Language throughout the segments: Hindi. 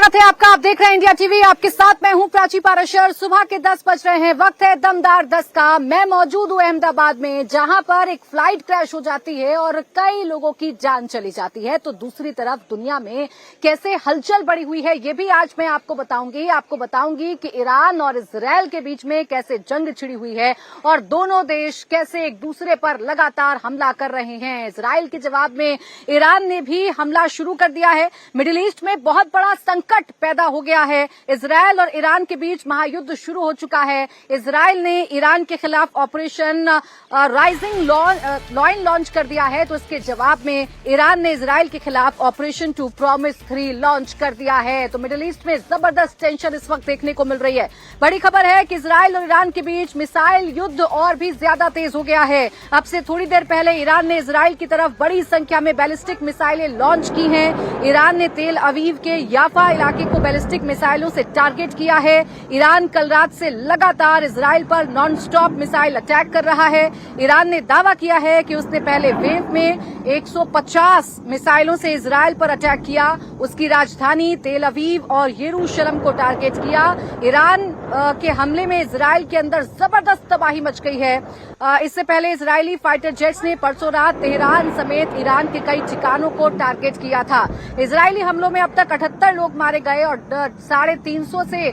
स्वागत है आपका। आप देख रहे हैं इंडिया टीवी। आपके साथ मैं हूं प्राची पाराशर। सुबह के 10 बज रहे हैं। वक्त है दमदार 10 का। मैं मौजूद हूं अहमदाबाद में, जहां पर एक फ्लाइट क्रैश हो जाती है और कई लोगों की जान चली जाती है। तो दूसरी तरफ दुनिया में कैसे हलचल बढ़ी हुई है, ये भी आज मैं आपको बताऊंगी कि ईरान और इजरायल के बीच में कैसे जंग छिड़ी हुई है और दोनों देश कैसे एक दूसरे पर लगातार हमला कर रहे हैं। इजरायल के जवाब में ईरान ने भी हमला शुरू कर दिया है। मिडिल ईस्ट में बहुत बड़ा संकट पैदा हो गया है। इजरायल और ईरान के बीच महायुद्ध शुरू हो चुका है। इजरायल ने ईरान के खिलाफ ऑपरेशन राइजिंग लॉयन लॉन्च कर दिया है, तो इसके जवाब में ईरान ने इजरायल के खिलाफ ऑपरेशन टू प्रॉमिस 3 लॉन्च कर दिया है। तो मिडिल ईस्ट में जबरदस्त टेंशन इस वक्त देखने को मिल रही है। बड़ी खबर है कि इजरायल और ईरान के बीच मिसाइल युद्ध और भी ज्यादा तेज हो गया है। अब से थोड़ी देर पहले ईरान ने इजरायल की तरफ बड़ी संख्या में बैलिस्टिक मिसाइलें लॉन्च की हैं। ईरान ने तेल अवीव के याफा इलाके को बैलिस्टिक मिसाइलों से टारगेट किया है। ईरान कल रात से लगातार इजरायल पर नॉन स्टॉप मिसाइल अटैक कर रहा है। ईरान ने दावा किया है कि उसने पहले वेव में 150 मिसाइलों से इजरायल पर अटैक किया। उसकी राजधानी तेल अवीव और यरूशलेम को टारगेट किया। ईरान के हमले में इजरायल के अंदर जबरदस्त तबाही मच गई है। इससे पहले इजरायली फाइटर जेट्स ने परसों रात तेहरान समेत ईरान के कई ठिकानों को टारगेट किया था। इजरायली हमलों में अब तक 78 लोग मारे गए और 350 से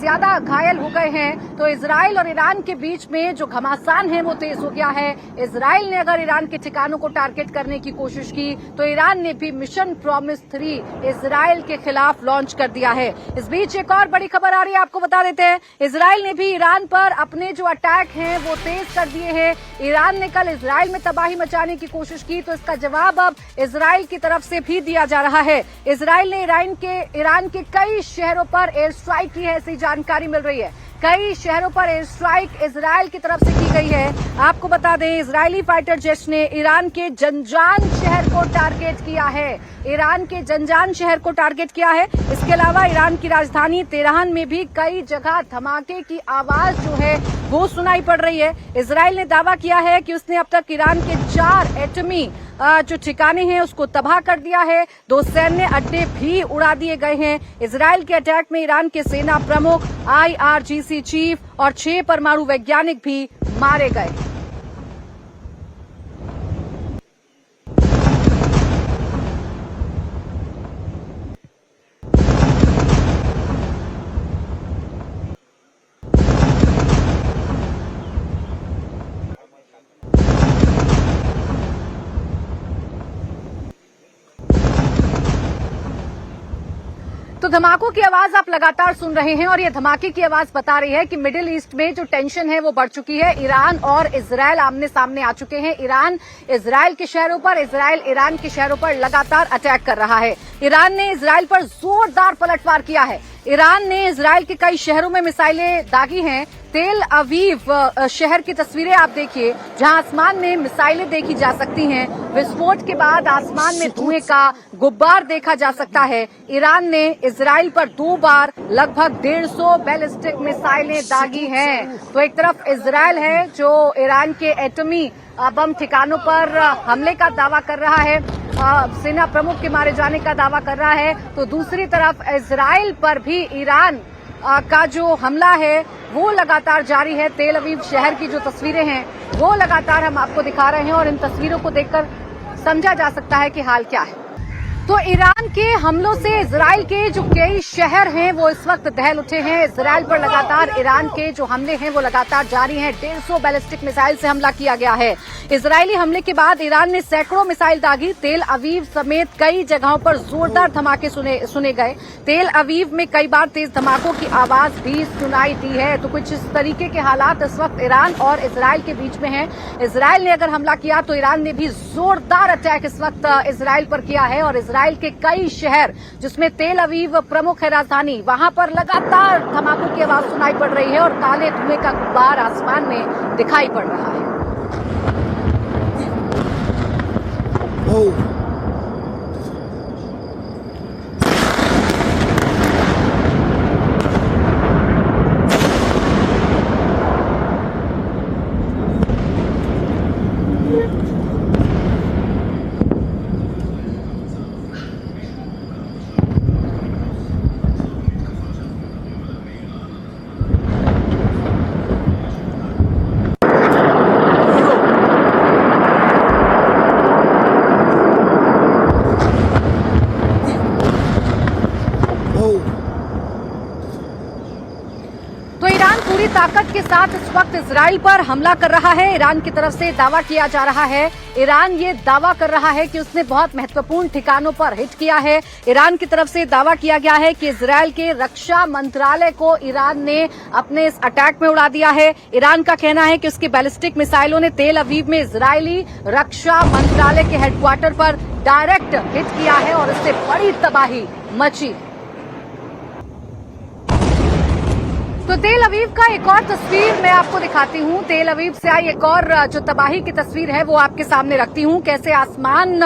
ज्यादा घायल हो गए हैं। तो इजरायल और ईरान के बीच में जो घमासान है वो तेज हो गया है। इजरायल ने अगर ईरान के ठिकानों को टारगेट करने की कोशिश की तो ईरान ने भी मिशन प्रॉमिस 3 इजरायल के खिलाफ लॉन्च कर दिया है। इस बीच एक और बड़ी खबर आ रही है, आपको बता देते हैं। इजरायल ने भी ईरान पर अपने जो अटैक हैं वो तेज कर दिए हैं। ईरान ने कल इजरायल में तबाही मचाने की कोशिश की, तो इसका जवाब अब इजरायल की तरफ से भी दिया जा रहा है। इजरायल ने ईरान के कई शहरों पर एयर स्ट्राइक की है, ऐसी जानकारी मिल रही है। कई शहरों पर एयर स्ट्राइक इजरायल की तरफ से की गई है। आपको बता दें, इजरायली फाइटर जेट्स ने ईरान के जंजान शहर को टारगेट किया है। ईरान के जंजान शहर को टारगेट किया है। इसके अलावा ईरान की राजधानी तेहरान में भी कई जगह धमाके की आवाज जो है वो सुनाई पड़ रही है। इजरायल ने दावा किया है कि उसने अब तक ईरान के 4 एटमी जो ठिकाने हैं उसको तबाह कर दिया है। 2 सैन्य अड्डे भी उड़ा दिए गए हैं। इजरायल के अटैक में ईरान के सेना प्रमुख, IRGC चीफ और 6 परमाणु वैज्ञानिक भी मारे गए। तो धमाकों की आवाज आप लगातार सुन रहे हैं और ये धमाके की आवाज बता रही है कि मिडिल ईस्ट में जो टेंशन है वो बढ़ चुकी है। ईरान और इजरायल आमने सामने आ चुके हैं। ईरान इजरायल के शहरों पर, इजरायल ईरान के शहरों पर लगातार अटैक कर रहा है। ईरान ने इजरायल पर जोरदार पलटवार किया है। ईरान ने इजरायल के कई शहरों में मिसाइलें दागी हैं। तेल अवीव शहर की तस्वीरें आप देखिए, जहां आसमान में मिसाइलें देखी जा सकती हैं। विस्फोट के बाद आसमान में धुएं का गुब्बार देखा जा सकता है। ईरान ने इजरायल पर 2 बार लगभग 150 बैलिस्टिक मिसाइलें दागी हैं। तो एक तरफ इजरायल है जो ईरान के एटमी बम ठिकानों पर हमले का दावा कर रहा है, सेना प्रमुख के मारे जाने का दावा कर रहा है, तो दूसरी तरफ इजरायल पर भी ईरान का जो हमला है वो लगातार जारी है। तेल अवीव शहर की जो तस्वीरें हैं वो लगातार हम आपको दिखा रहे हैं और इन तस्वीरों को देखकर समझा जा सकता है कि हाल क्या है। तो ईरान के हमलों से इजरायल के जो कई शहर हैं वो इस वक्त दहल उठे हैं। इजरायल पर लगातार ईरान के जो हमले हैं वो लगातार जारी हैं। 150 बैलिस्टिक मिसाइल से हमला किया गया है। इजरायली हमले के बाद ईरान ने सैकड़ों मिसाइल दागी। तेल अवीव समेत कई जगहों पर जोरदार धमाके सुने गए। तेल अवीव में कई बार तेज धमाकों की आवाज भी सुनाई दी है। तो कुछ इस तरीके के हालात इस वक्त ईरान और इजरायल के बीच में हैं। इजरायल ने अगर हमला किया तो ईरान ने भी जोरदार अटैक इस वक्त इजरायल पर किया है और इजरायल के कई शहर जिसमें तेल अवीव प्रमुख है राजधानी, वहां पर लगातार धमाकों की आवाज सुनाई पड़ रही है और काले धुएं का गुब्बार आसमान में दिखाई पड़ रहा है। ताकत के साथ इस वक्त इजराइल पर हमला कर रहा है। ईरान की तरफ से दावा किया जा रहा है, ईरान ये दावा कर रहा है कि उसने बहुत महत्वपूर्ण ठिकानों पर हिट किया है। ईरान की तरफ से दावा किया गया है कि इजराइल के रक्षा मंत्रालय को ईरान ने अपने इस अटैक में उड़ा दिया है। ईरान का कहना है कि उसकी बैलिस्टिक मिसाइलों ने तेल अवीव में इजरायली रक्षा मंत्रालय के हेडक्वार्टर पर डायरेक्ट हिट किया है और इससे बड़ी तबाही मची। तो तेल अवीव का एक और तस्वीर मैं आपको दिखाती हूं। तेल अवीव से आई एक और जो तबाही की तस्वीर है वो आपके सामने रखती हूं। कैसे आसमान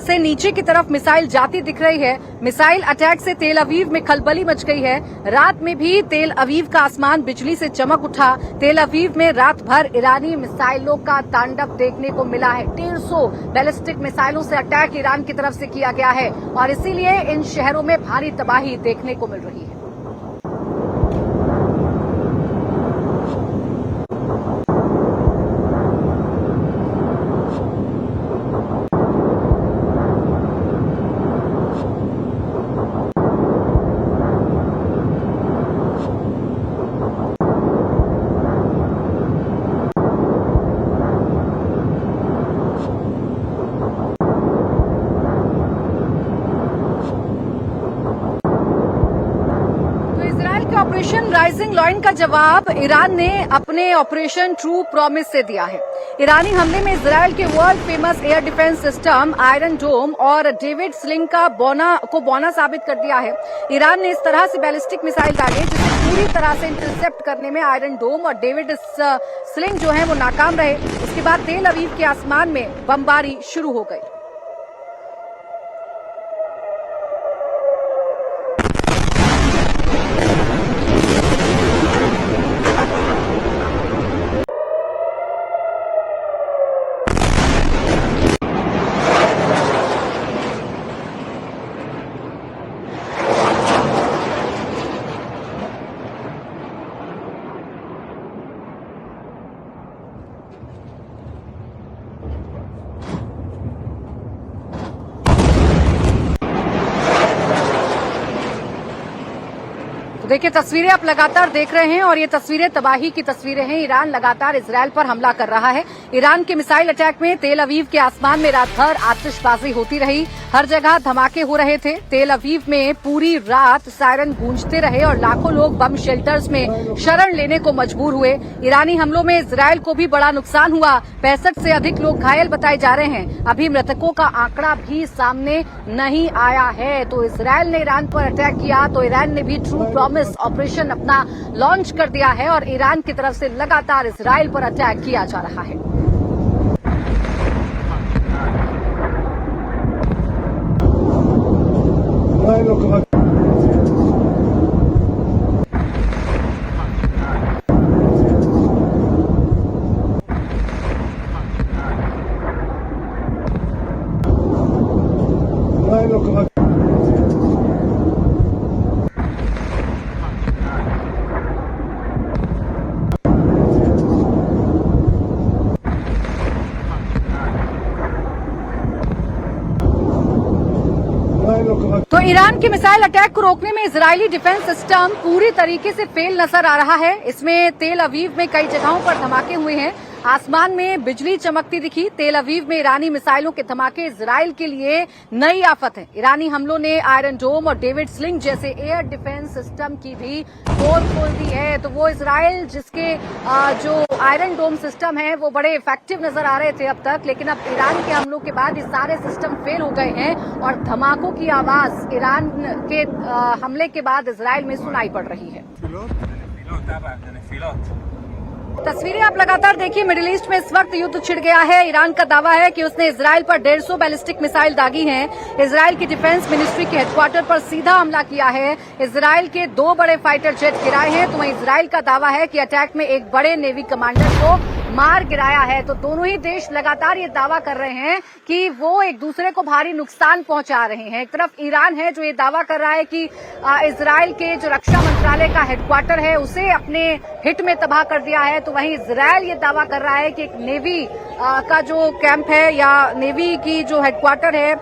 से नीचे की तरफ मिसाइल जाती दिख रही है। मिसाइल अटैक से तेल अवीव में खलबली मच गई है। रात में भी तेल अवीव का आसमान बिजली से चमक उठा। तेल अवीव में रात भर ईरानी मिसाइलों का तांडव देखने को मिला है। 150 बैलिस्टिक मिसाइलों से अटैक ईरान की तरफ से किया गया है और इसीलिए इन शहरों में भारी तबाही देखने को मिल रही है। ऑपरेशन राइजिंग लॉयन का जवाब ईरान ने अपने ऑपरेशन ट्रू प्रॉमिस से दिया है। ईरानी हमले में इजरायल के world famous air defence system iron dome और डेविड स्लिंग का बौना साबित कर दिया है। ईरान ने इस तरह से बैलिस्टिक मिसाइल डाले जिसे पूरी तरह से इंटरसेप्ट करने में आयरन डोम और डेविड स्लिंग जो है वो नाकाम रहे। इसके बाद तेल अवीव के आसमान में बमबारी शुरू हो गई। देखिए तस्वीरें आप लगातार देख रहे हैं और ये तस्वीरें तबाही की तस्वीरें हैं। ईरान लगातार इजरायल पर हमला कर रहा है। ईरान के मिसाइल अटैक में तेल अवीव के आसमान में रात भर आतिशबाजी होती रही। हर जगह धमाके हो रहे थे। तेल अवीव में पूरी रात सायरन गूंजते रहे और लाखों लोग बम शेल्टर्स में शरण लेने को मजबूर हुए। ईरानी हमलों में इजरायल को भी बड़ा नुकसान हुआ। 65 से अधिक लोग घायल बताए जा रहे हैं। अभी मृतकों का आंकड़ा भी सामने नहीं आया है। तो इजरायल ने ईरान पर अटैक किया तो ईरान ने भी ट्रू प्रॉमिस ऑपरेशन अपना लॉन्च कर दिया है और ईरान की तरफ से लगातार इजरायल पर अटैक किया जा रहा है। तो ईरान के मिसाइल अटैक को रोकने में इजरायली डिफेंस सिस्टम पूरी तरीके से फेल नजर आ रहा है। इसमें तेल अवीव में कई जगहों पर धमाके हुए हैं। आसमान में बिजली चमकती दिखी। तेल अवीव में ईरानी मिसाइलों के धमाके इजरायल के लिए नई आफत है। ईरानी हमलों ने आयरन डोम और डेविड स्लिंग जैसे एयर डिफेंस सिस्टम की भी पोल खोल दी है। तो वो इजरायल जिसके जो आयरन डोम सिस्टम है वो बड़े इफेक्टिव नजर आ रहे थे अब तक, लेकिन अब ईरान के हमलों के बाद ये सारे सिस्टम फेल हो गए हैं और धमाकों की आवाज ईरान के हमले के बाद इजरायल में सुनाई पड़ रही है। तस्वीरें आप लगातार देखिए। मिडिल ईस्ट में इस वक्त युद्ध छिड़ गया है। ईरान का दावा है कि उसने इजरायल पर 150 बैलिस्टिक मिसाइल दागी हैं। इजरायल की डिफेंस मिनिस्ट्री के हेडक्वार्टर पर सीधा हमला किया है। इजरायल के 2 बड़े फाइटर जेट गिराए हैं। तो वहीं इजरायल का दावा है कि अटैक में एक बड़े नेवी कमांडर को मार गिराया है। तो दोनों ही देश लगातार ये दावा कर रहे हैं कि वो एक दूसरे को भारी नुकसान पहुंचा रहे हैं। एक तरफ ईरान है जो ये दावा कर रहा है कि इजरायल के जो रक्षा मंत्रालय का हेडक्वार्टर है उसे अपने हिट में तबाह कर दिया है, तो वहीं इजराइल ये दावा कर रहा है कि एक नेवी का जो कैंप है या नेवी की जो हेडक्वार्टर है,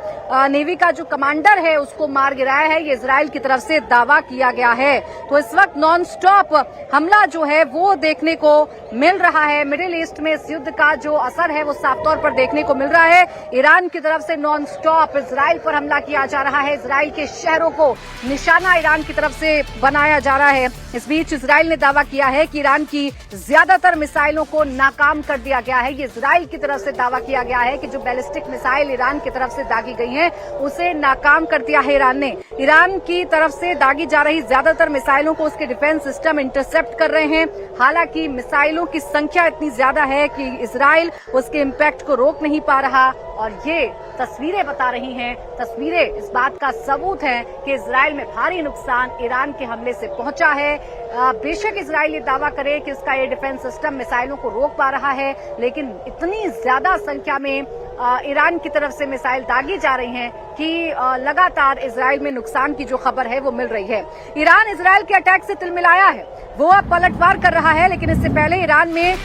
नेवी का जो कमांडर है उसको मार गिराया है। ये इजराइल की तरफ से दावा किया गया है। तो इस वक्त नॉन स्टॉप हमला जो है वो देखने को मिल रहा है। मिडिल ईस्ट में इस युद्ध का जो असर है वो साफ तौर पर देखने को मिल रहा है। ईरान की तरफ से नॉन स्टॉप इजराइल पर हमला किया जा रहा है। इजराइल के शहरों को निशाना ईरान की तरफ से बनाया जा रहा है। इस बीच इजराइल ने दावा किया है कि ईरान की ज्यादातर मिसाइलों को नाकाम कर दिया गया है। ये इजराइल की तरफ से दावा किया गया है कि जो बैलिस्टिक मिसाइल ईरान की तरफ से दागी गई है उसे नाकाम कर दिया है ईरान ने। ईरान की तरफ से दागी जा रही ज्यादातर मिसाइलों को उसके डिफेंस सिस्टम इंटरसेप्ट कर रहे हैं। हालांकि मिसाइलों की संख्या इतनी ज्यादा है कि इजराइल उसके इम्पैक्ट को रोक नहीं पा रहा और ये तस्वीरें बता रही हैं, तस्वीरें इस बात का सबूत है कि इजराइल में भारी नुकसान ईरान के हमले से पहुंचा है। बेशक इजराइल ये दावा करे कि उसका एयर डिफेंस सिस्टम मिसाइलों को रोक पा रहा है, लेकिन इतनी ज्यादा संख्या में ईरान की तरफ से मिसाइल दागी जा रही हैं कि लगातार इजराइल में नुकसान की जो खबर है वो मिल रही है। ईरान इजराइल के अटैक से तिलमिलाया है, वो अब पलटवार कर रहा है, लेकिन इससे पहले ईरान में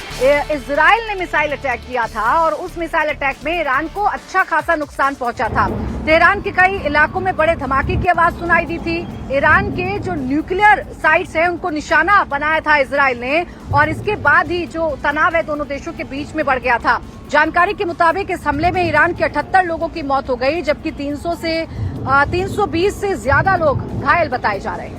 इजराइल ने मिसाइल अटैक किया था और उस मिसाइल अटैक में ईरान को अच्छा खासा नुकसान पहुंचा था। तेहरान के कई इलाकों में बड़े धमाके की आवाज सुनाई दी थी। ईरान के जो न्यूक्लियर साइट्स हैं उनको निशाना बनाया था इजराइल ने और इसके बाद ही जो तनाव है दोनों देशों के बीच में बढ़ गया था। जानकारी के मुताबिक इस हमले में ईरान के 78 लोगों की मौत हो गई, जबकि 320 से ज्यादा लोग घायल बताए जा रहे हैं।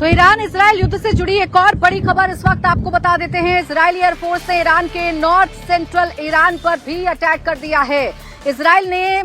तो ईरान इजराइल युद्ध से जुड़ी एक और बड़ी खबर इस वक्त आपको बता देते हैं। इजरायली एयरफोर्स ने ईरान के नॉर्थ सेंट्रल ईरान पर भी अटैक कर दिया है। इजराइल ने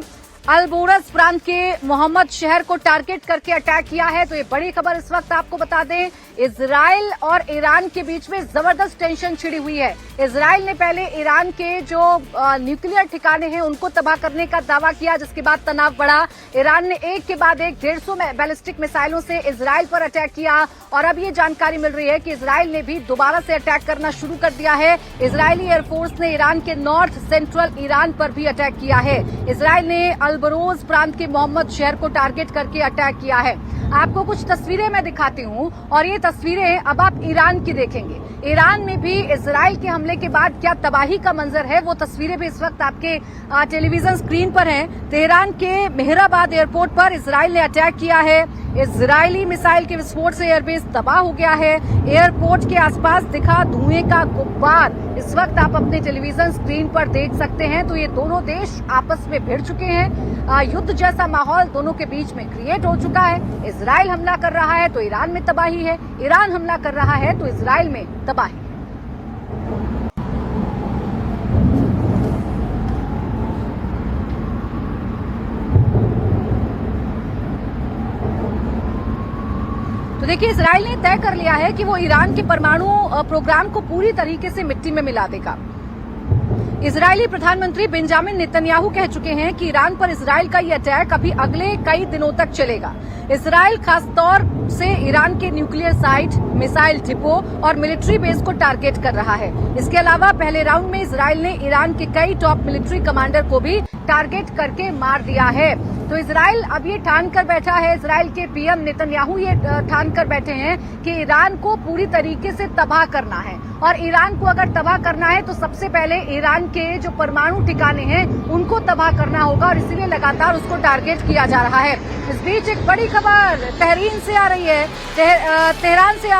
अल-बोरस प्रांत के मोहम्मद शहर को टारगेट करके अटैक किया है। तो ये बड़ी खबर इस वक्त आपको बता दें, इजराइल और ईरान के बीच में जबरदस्त टेंशन छिड़ी हुई है। इजराइल ने पहले ईरान के जो न्यूक्लियर ठिकाने हैं उनको तबाह करने का दावा किया, जिसके बाद तनाव बढ़ा। ईरान ने एक के बाद एक 150 बैलिस्टिक मिसाइलों से इजराइल पर अटैक किया और अब ये जानकारी मिल रही है कि इजराइल ने भी दोबारा से अटैक करना शुरू कर दिया है। इजरायली एयरफोर्स ने ईरान के नॉर्थ सेंट्रल ईरान पर भी अटैक किया है। इजराइल ने अल-बरोज प्रांत के मोहम्मद शहर को टारगेट करके अटैक किया है। आपको कुछ तस्वीरें मैं दिखाती हूं और ये तस्वीरें अब आप ईरान की देखेंगे। ईरान में भी इजराइल के हमले के बाद क्या तबाही का मंजर है, वो तस्वीरें भी इस वक्त आपके टेलीविजन स्क्रीन पर हैं। तेहरान के मेहराबाद एयरपोर्ट पर इजराइल ने अटैक किया है। इजरायली मिसाइल के विस्फोट से एयरबेस तबाह हो गया है। एयरपोर्ट के आसपास दिखा धुएं का गुब्बार इस वक्त आप अपने टेलीविजन स्क्रीन पर देख सकते हैं। तो ये दोनों देश आपस में भिड़ चुके हैं। युद्ध जैसा माहौल दोनों के बीच में क्रिएट हो चुका है। इजराइल हमला कर रहा है तो ईरान में तबाही है, ईरान हमला कर रहा है तो इजराइल में तबाही। तो देखिए, इजराइल ने तय कर लिया है कि वो ईरान के परमाणु प्रोग्राम को पूरी तरीके से मिट्टी में मिला देगा। इजरायली प्रधानमंत्री बेंजामिन नेतन्याहू कह चुके हैं कि ईरान पर इजराइल का ये अटैक अभी अगले कई दिनों तक चलेगा। इजराइल खासतौर से ईरान के न्यूक्लियर साइट, मिसाइल डिपो और मिलिट्री बेस को टारगेट कर रहा है। इसके अलावा पहले राउंड में इजराइल ने ईरान के कई टॉप मिलिट्री कमांडर को भी टारगेट करके मार दिया है। तो इजराइल अब ये ठान कर बैठा है, इजराइल के पीएम नेतन्याहू ये ठान कर बैठे हैं कि ईरान को पूरी तरीके से तबाह करना है और ईरान को अगर तबाह करना है तो सबसे पहले ईरान के जो परमाणु ठिकाने हैं उनको तबाह करना होगा और इसीलिए लगातार उसको टारगेट किया जा रहा है। इस बीच एक बड़ी खबर तेहरान से आ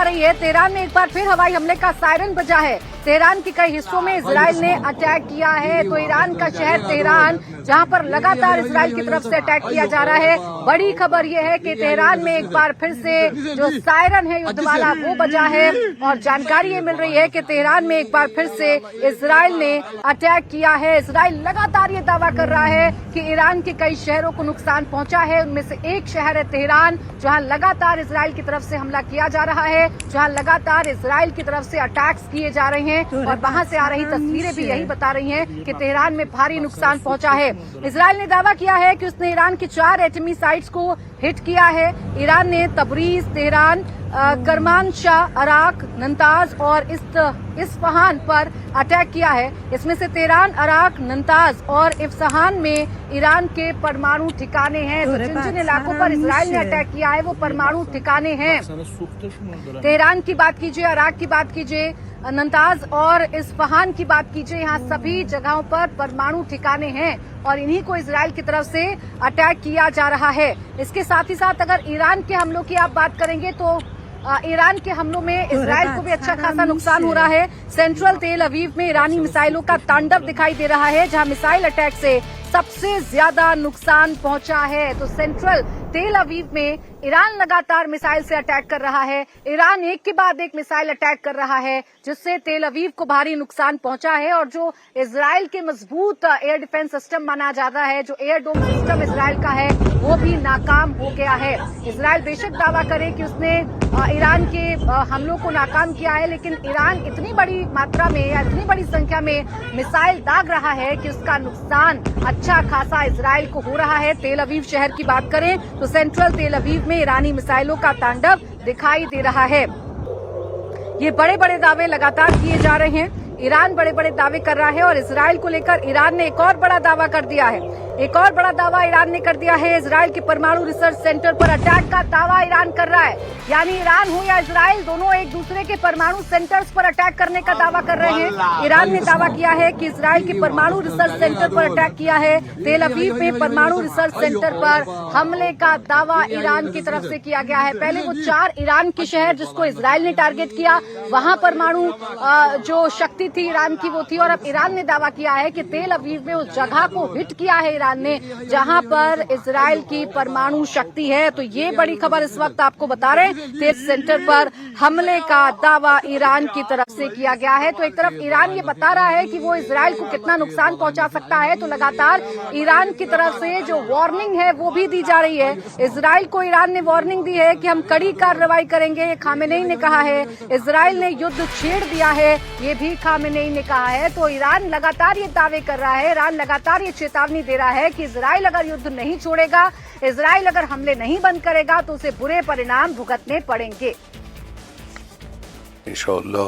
रही है। तेहरान में एक बार फिर हवाई हमले का सायरन बजा है। तेहरान के कई हिस्सों में इजराइल ने अटैक किया है। तो ईरान का शहर तेहरान, जहां पर लगातार इजराइल की तरफ से अटैक किया जा रहा है। बड़ी खबर यह है कि तेहरान में एक बार फिर से जो सायरन है युद्ध वाला वो बजा है और जानकारी ये मिल रही है कि तेहरान में एक बार फिर से इजराइल ने अटैक किया है। इजराइल लगातार ये दावा कर रहा है कि ईरान के कई शहरों को नुकसान पहुंचा है। उनमें से एक शहर है तेहरान, जहां लगातार इजराइल की तरफ से हमला किया जा रहा है, जहां लगातार इजराइल की तरफ से अटैक्स किए जा रहे हैं और वहां से आ रही तस्वीरें भी यही बता रही हैं कि तेहरान में भारी नुकसान पहुंचा है। इजराइल ने दावा किया है कि उसने ईरान की 4 एटमी साइट्स को हिट किया है। ईरान ने तबरीज, तेहरान, करमानशाह, अराक, नंताज और इस्फहान पर अटैक किया है। इसमें से तेहरान, अराक, नंताज और इस्फहान में ईरान के परमाणु ठिकाने हैं। तो जिन जिन इलाकों पर इजराइल ने अटैक किया है वो परमाणु ठिकाने हैं। तेहरान की बात कीजिए, अराक की बात कीजिए, नंताज और इस्फहान की बात कीजिए, यहाँ सभी जगहों पर परमाणु ठिकाने हैं और इन्हीं को इजराइल की तरफ से अटैक किया जा रहा है। इसके साथ ही साथ अगर ईरान के हमलों की आप बात करेंगे तो ईरान के हमलों में इजराइल को भी अच्छा खासा नुकसान हो रहा है। सेंट्रल तेल अवीव में ईरानी मिसाइलों का तांडव दिखाई दे रहा है, जहां मिसाइल अटैक से सबसे ज्यादा नुकसान पहुंचा है। तो सेंट्रल तेल अवीव में ईरान लगातार मिसाइल से अटैक कर रहा है। ईरान एक के बाद एक मिसाइल अटैक कर रहा है, जिससे तेल अवीव को भारी नुकसान पहुंचा है। और जो इजराइल के मजबूत एयर डिफेंस सिस्टम माना जाता है, जो एयर डोम सिस्टम इजराइल का है, वो भी नाकाम हो गया है। इजराइल बेशक दावा करे कि उसने ईरान के हमलों को नाकाम किया है, लेकिन ईरान इतनी बड़ी मात्रा में या इतनी बड़ी संख्या में मिसाइल दाग रहा है कि उसका नुकसान अच्छा खासा इजराइल को हो रहा है। तेल अवीव शहर की बात करें तो सेंट्रल तेल अवीव में ईरानी मिसाइलों का तांडव दिखाई दे रहा है। ये बड़े बड़े दावे लगातार किए जा रहे हैं। ईरान बड़े बड़े दावे कर रहा है और इजराइल को लेकर ईरान ने एक और बड़ा दावा कर दिया है। एक और बड़ा दावा ईरान ने कर दिया है। इजराइल के परमाणु रिसर्च सेंटर पर अटैक का दावा ईरान कर रहा है। यानी ईरान हो या इजराइल, दोनों एक दूसरे के परमाणु सेंटर्स पर अटैक करने का दावा कर रहे हैं। ईरान ने दावा किया है कि इजराइल के परमाणु रिसर्च सेंटर पर अटैक किया है। तेल अवीव में परमाणु रिसर्च सेंटर पर हमले का दावा ईरान की तरफ से किया गया है। पहले वो 4 ईरान के शहर जिसको इजराइल ने टारगेट किया, वहां परमाणु जो शक्ति थी ईरान की वो थी। और अब ईरान ने दावा किया है कि तेल अवीव में उस जगह को हिट किया है ईरान ने जहां पर इजराइल की परमाणु शक्ति है। तो ये बड़ी खबर इस वक्त आपको बता रहे हैं। तेल सेंटर पर हमले का दावा ईरान की तरफ से किया गया है। तो एक तरफ ईरान ये बता रहा है कि वो इजराइल को कितना नुकसान पहुंचा सकता है, तो लगातार ईरान की तरफ से जो वार्निंग है वो भी दी जा रही है। इजराइल को ईरान ने वार्निंग दी है कि हम कड़ी कार्रवाई करेंगे, ये खामेनेई ने कहा है। इजराइल ने युद्ध छेड़ दिया है, ये भी खामेनेई ने कहा है। तो ईरान लगातार ये दावे कर रहा है, ईरान लगातार ये चेतावनी दे रहा है कि इजराइल अगर युद्ध नहीं छोड़ेगा, इजराइल अगर हमले नहीं बंद करेगा तो उसे बुरे परिणाम भुगतने पड़ेंगे। इंशाअल्लाह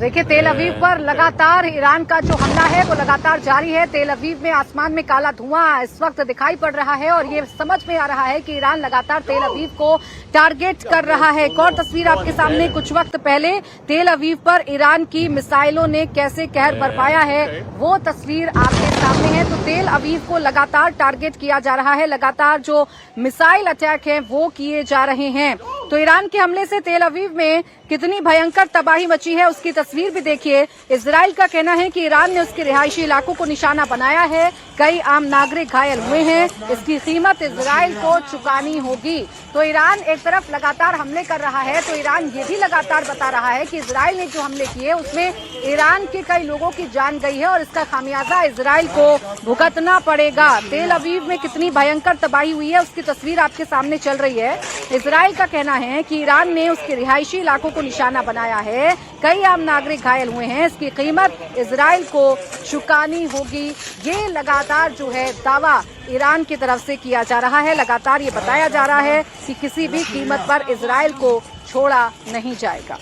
देखिए, तेल अवीव पर लगातार ईरान का जो हमला है वो लगातार जारी है। तेल अवीव में आसमान में काला धुआं इस वक्त दिखाई पड़ रहा है और ये समझ में आ रहा है कि ईरान लगातार तेल अवीव को टारगेट कर रहा है। एक और तस्वीर आपके सामने, कुछ वक्त पहले तेल अवीव पर ईरान की मिसाइलों ने कैसे कहर बरपाया है वो तस्वीर आपके सामने है। तो तेल अवीव को लगातार टारगेट किया जा रहा है, लगातार जो मिसाइल अटैक है वो किए जा रहे हैं। तो ईरान के हमले से तेल अवीव में कितनी भयंकर तबाही मची है उसकी तस्वीर भी देखिए। इजराइल का कहना है कि ईरान ने उसके रिहायशी इलाकों को निशाना बनाया है, कई आम नागरिक घायल हुए हैं, इसकी कीमत इजराइल को चुकानी होगी। तो ईरान एक तरफ लगातार हमले कर रहा है तो ईरान ये भी लगातार बता रहा है कि इजराइल ने जो हमले किए उसमें ईरान के कई लोगों की जान गई है और इसका खामियाजा इजराइल को भुगतना पड़ेगा। तेल अवीव में कितनी भयंकर तबाही हुई है उसकी तस्वीर आपके सामने चल रही है। इजराइल का कहना है कि ईरान ने उसके रिहायशी इलाकों को निशाना बनाया है, कई आम नागरिक घायल हुए हैं, इसकी कीमत इजराइल को चुकानी होगी। ये लगातार जो है दावा ईरान की तरफ से किया जा रहा है, लगातार ये बताया जा रहा है कि किसी भी कीमत पर इजराइल को छोड़ा नहीं जाएगा।